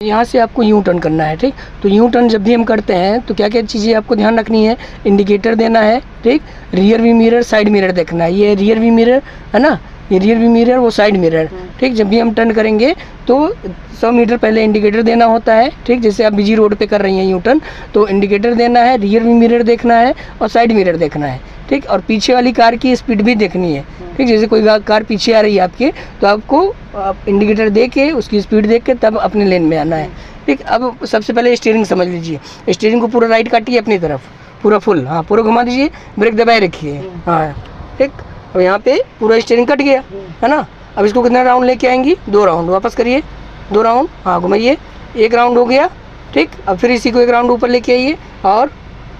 यहाँ से आपको यू टर्न करना है, ठीक। तो यू टर्न जब भी हम करते हैं तो क्या क्या चीज़ें आपको ध्यान रखनी है, इंडिकेटर देना है, ठीक। Rear view mirror, side mirror देखना है, ये रियर व्यू मिरर है ना, ये रियर व्यू मिरर, वो साइड मिरर, ठीक। जब भी हम टर्न करेंगे तो 100 मीटर पहले इंडिकेटर देना होता है, ठीक। जैसे आप बिजी रोड पे कर रही हैं यू टर्न, तो इंडिकेटर देना है, रियर व्यू मिरर देखना है और साइड मिरर देखना है, ठीक। और पीछे वाली कार की स्पीड भी देखनी है, ठीक। जैसे कोई कार पीछे आ रही है आपके, तो आपको आप इंडिकेटर दे के उसकी स्पीड देख के तब अपने लेन में आना है, ठीक। अब सबसे पहले स्टीयरिंग समझ लीजिए, स्टीयरिंग को पूरा राइट काटिए अपनी तरफ, पूरा फुल, हाँ पूरा घुमा दीजिए, ब्रेक दबाए रखिए, हाँ ठीक। अब यहाँ पे पूरा स्टीयरिंग कट गया है ना। अब इसको कितना राउंड लेके आएंगी, 2 राउंड, वापस करिए 2 राउंड, हाँ घुमाइए, 1 राउंड हो गया, ठीक। अब फिर इसी को 1 राउंड ऊपर लेके आइए और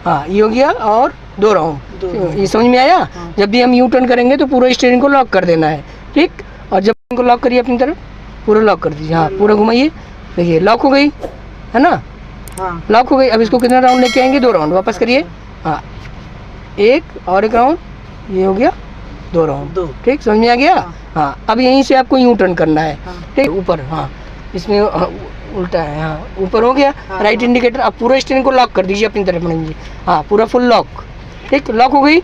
हाँ ये हो गया, और 2 राउंड, ये समझ में आया। जब भी हम यू टर्न करेंगे तो पूरा स्टीयरिंग को लॉक कर देना है, ठीक। और जब इनको लॉक करिए अपनी तरफ, पूरा लॉक कर दीजिए, हाँ पूरा घुमाइए, देखिए लॉक हो गई है ना, हाँ लॉक हो गई। अब इसको कितना राउंड लेके आएंगे, 2 राउंड, वापस करिए, हाँ 1 और 1 राउंड, ये हो गया 2 राउंड, ठीक। समझ में आ गया। हाँ अब यहीं से आपको यू टर्न करना है, ठीक। ऊपर, हाँ इसमें उल्टा है, हाँ ऊपर हो गया, राइट इंडिकेटर। अब पूरा स्टीयरिंग को लॉक कर दीजिए अपनी तरफ में, हाँ पूरा फुल लॉक, ठीक, लॉक हो गई।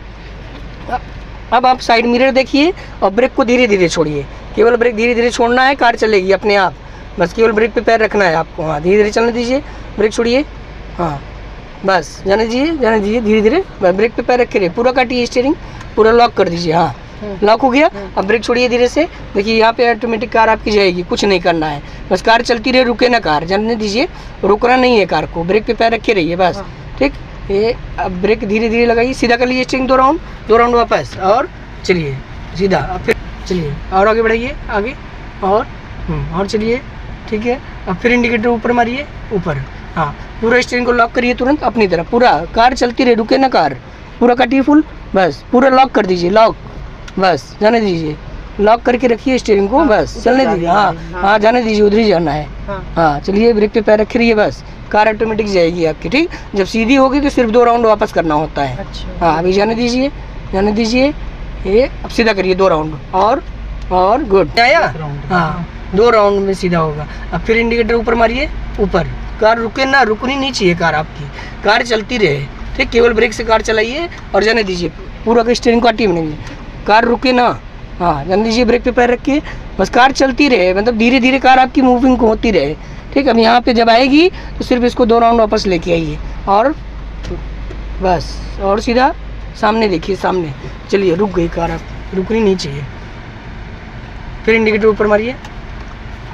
अब आप साइड मिरर देखिए और ब्रेक को धीरे धीरे छोड़िए, केवल ब्रेक धीरे धीरे छोड़ना है, कार चलेगी अपने आप, बस केवल ब्रेक पे पैर रखना है आपको, हाँ धीरे धीरे चलने दीजिए, ब्रेक छोड़िए, हाँ बस जाने दीजिए धीरे धीरे, ब्रेक पे पैर रखे रहिए, पूरा काटिए स्टीयरिंग, पूरा लॉक कर दीजिए, हाँ लॉक हो गया। अब ब्रेक छोड़िए धीरे से, देखिए यहाँ पे ऑटोमेटिक कार आपकी जाएगी, कुछ नहीं करना है, बस कार चलती रहे, रुके ना कार, जाने दीजिए, रुकना नहीं है कार को, ब्रेक पे पैर रखे रहिए बस, ठीक। ये अब ब्रेक धीरे धीरे लगाइए, सीधा कर लीजिए स्टीयरिंग, 2 राउंड वापस, और चलिए सीधा, अब फिर चलिए और आगे बढ़ाइए, आगे और चलिए, ठीक है। अब फिर इंडिकेटर ऊपर मारिए, ऊपर, हाँ पूरा स्टीयरिंग को लॉक करिए तुरंत अपनी तरफ, पूरा कार चलती रहे, रुके ना कार, पूरा काटिए फुल, बस पूरा लॉक कर दीजिए, लॉक, बस जाने दीजिए, लॉक करके रखिए स्टीयरिंग को, बस चलने दीजिए, हाँ जाने दीजिए, उधर ही जाना है, हाँ चलिए ब्रेक पे पैर रखिए, बस कार ऑटोमेटिक जाएगी आपकी, ठीक। जब सीधी होगी तो सिर्फ 2 राउंड वापस करना होता है, हाँ अभी जाने दीजिए, ये अब सीधा करिए 2 राउंड, और गुड आया, हाँ 2 राउंड में सीधा होगा। अब फिर इंडिकेटर ऊपर मारिए, ऊपर, कार रुके ना, रुकनी नहीं चाहिए कार आपकी, कार चलती रहे, ठीक। केवल ब्रेक से कार चलाइए और जाने दीजिए, पूरा का स्टीयरिंग काटिए नहीं, कार रुके ना, हाँ जाने दीजिए, ब्रेक पे पैर रखिए, बस कार चलती रहे, मतलब धीरे धीरे कार आपकी मूविंग होती रहे, ठीक। अब यहाँ पे जब आएगी तो सिर्फ इसको 2 राउंड वापस लेके आइए, और बस, और सीधा सामने देखिए, सामने चलिए, रुक गई कार, आप रुकनी नहीं चाहिए। फिर इंडिकेटर ऊपर मारिए,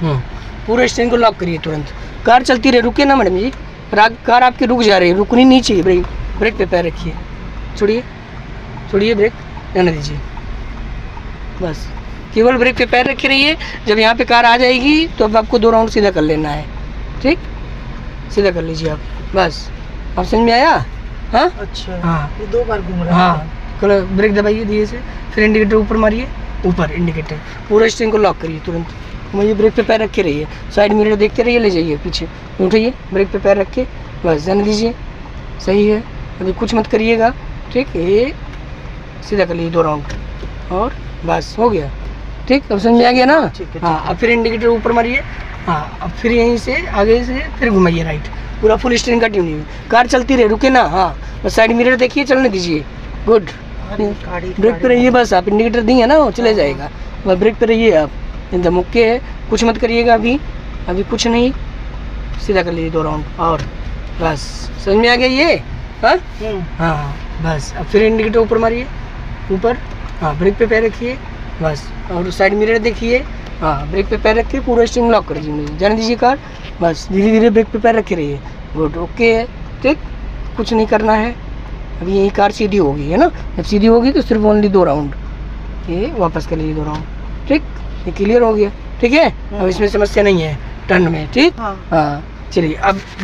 पूरा स्टीयरिंग को लॉक करिए तुरंत, कार चलती रहे, रुके ना मैडम जी, कार आपकी रुक जा रही है, रुकनी नहीं चाहिए, ब्रेक पे पैर रखिए, छोड़िए ब्रेक, रहने दीजिए, बस केवल ब्रेक पे पैर रखे रहिए। जब यहाँ पे कार आ जाएगी तो अब आपको 2 राउंड सीधा कर लेना है, ठीक, सीधा कर लीजिए आप, बस आप समझ में आया, हाँ अच्छा, हाँ ये 2 बार घूम रहा है, हाँ ब्रेक दबाइए धीरे से, फिर इंडिकेटर ऊपर मारिए, ऊपर इंडिकेटर, पूरा स्टीयरिंग को लॉक करिए तुरंत, मुझे ब्रेक पे पैर रखे रहिए, साइड मिरर देखते रहिए, ले जाइए पीछे, उठाइए ब्रेक पे पैर रख के, बस जाने दीजिए, सही है, अभी कुछ मत करिएगा, ठीक। ये सीधा कर लीजिए 2 राउंड, और बस हो गया, ठीक। अब समझ में आ गया ना, हाँ। अब फिर इंडिकेटर ऊपर मारिए, हाँ अब फिर यहीं से आगे से फिर घुमाइए राइट, पूरा फुल स्टीयरिंग का ट्यूनिंग, कार चलती रहे, रुके ना, हाँ बस साइड मिरर देखिए, चलने दीजिए, गुड, ब्रेक पे रहिए, बस आप इंडिकेटर दिए ना, वो चले जाएगा, बस ब्रेक पे रहिए आप, एकदम ओके है, कुछ मत करिएगा अभी कुछ नहीं, सीधा कर लीजिए 2 राउंड, और बस समझ में आ गया ये, हाँ बस। अब फिर इंडिकेटर ऊपर मारिए, ऊपर, हाँ ब्रेक पे पैर रखिए, बस, और साइड मिरर देखिए, हाँ ब्रेक पे पैर रखिए, पूरा स्टीयरिंग लॉक कर दीजिए, जाने दीजिए कार, बस धीरे धीरे ब्रेक पे पैर रखे रहिए, गुड, ओके है, ठीक, कुछ नहीं करना है। अभी यही कार सीधी होगी है ना, जब सीधी होगी तो सिर्फ ओनली 2 राउंड, ये वापस कर लीजिए 2 राउंड, ठीक, ये क्लियर हो गया, ठीक है। अब इसमें समस्या नहीं है टर्न में, ठीक, हाँ चलिए अब